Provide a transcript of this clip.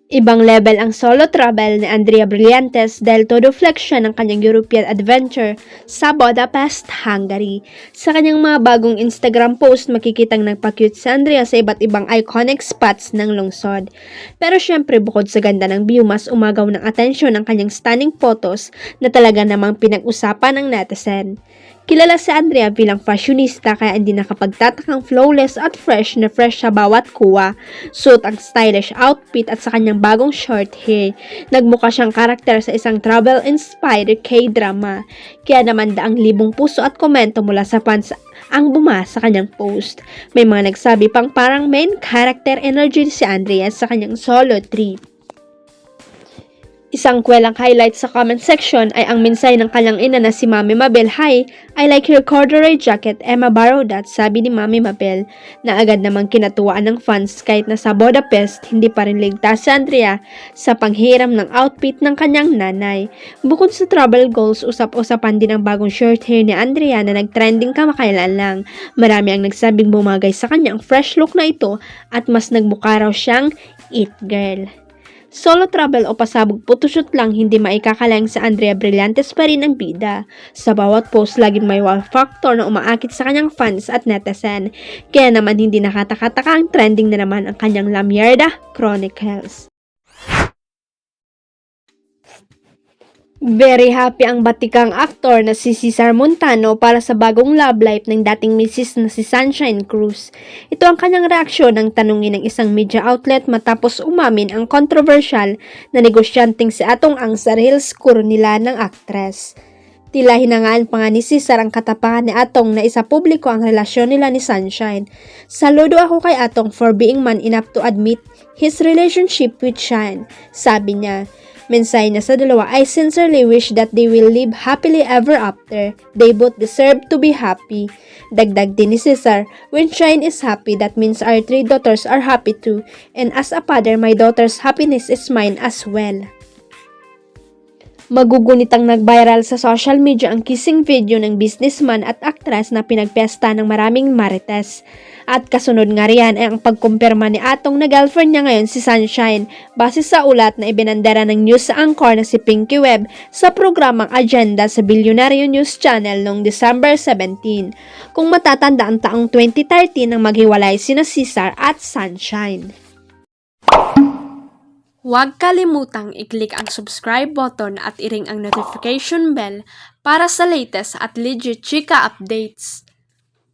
Ibang level ang solo travel ni Andrea Brillantes dahil todo flex siya ng kanyang European adventure sa Budapest, Hungary. Sa kanyang mga bagong Instagram post, makikitang nagpa-cute si Andrea sa iba't ibang iconic spots ng lungsod. Pero syempre bukod sa ganda ng view, mas umagaw ng atensyon ang kanyang stunning photos na talaga namang pinag-usapan ng netizen. Kilala si Andrea bilang fashionista kaya hindi nakapagtatakang flawless at fresh na fresh sa bawat kuha. Suot ang stylish outfit at sa kanyang bagong short hair. Nagmukha siyang karakter sa isang travel-inspired K-drama. Kaya naman daang libong puso at komento mula sa fans ang bumasa sa kanyang post. May mga nagsabi pang parang main character energy si Andrea sa kanyang solo trip. Isang kwelang highlight sa comment section ay ang mensahe ng kanyang ina na si Mami Mabel. "Hi, I like your corduroy jacket, Emma borrow that," sabi ni Mami Mabel, na agad namang kinatuwaan ng fans kahit nasa Budapest, hindi pa rin ligtas si Andrea sa panghiram ng outfit ng kanyang nanay. Bukod sa travel goals, usap-usapan din ang bagong short hair ni Andrea na nagtrending kamakailan lang. Marami ang nagsabing bumagay sa kanyang fresh look na ito at mas nagmukha raw siyang it girl. Solo travel o pasabog photoshoot lang, hindi maikakalayang sa Andrea Brillantes pa rin ang bida. Sa bawat post, laging may wow factor na umaakit sa kanyang fans at netizen. Kaya naman hindi nakataka-taka ang trending na naman ang kanyang La Mierda Chronicles. Very happy ang batikang aktor na si Cesar Montano para sa bagong love life ng dating misis na si Sunshine Cruz. Ito ang kanyang reaksyon ng tanungin ng isang media outlet matapos umamin ang controversial na negosyanteng si Atong Ang sa Reels Kuro nila ng aktres. Tila hinangaan pa nga ni Cesar ang katapangan ni Atong na isa publiko ang relasyon nila ni Sunshine. "Saludo ako kay Atong for being man enough to admit his relationship with Shine," sabi niya. Mensahe niya sa dalawa, "I sincerely wish that they will live happily ever after. They both deserve to be happy." Dagdag din ni Cesar, "When Shine is happy, that means our 3 daughters are happy too. And as a father, my daughter's happiness is mine as well." Magugunitang nag-viral sa social media ang kissing video ng businessman at aktres na pinagpesta ng maraming marites. At kasunod nga riyan ay ang pagkumpirma ni Atong na girlfriend niya ngayon si Sunshine base sa ulat na ibinandera ng news anchor na si Pinky Webb sa programang Agenda sa Billionaire News Channel noong December 17. Kung matatandaan, taong 2013 nang maghiwalay sina Cesar at Sunshine. Huwag kalimutang i-click ang subscribe button at i-ring ang notification bell para sa latest at legit chika updates.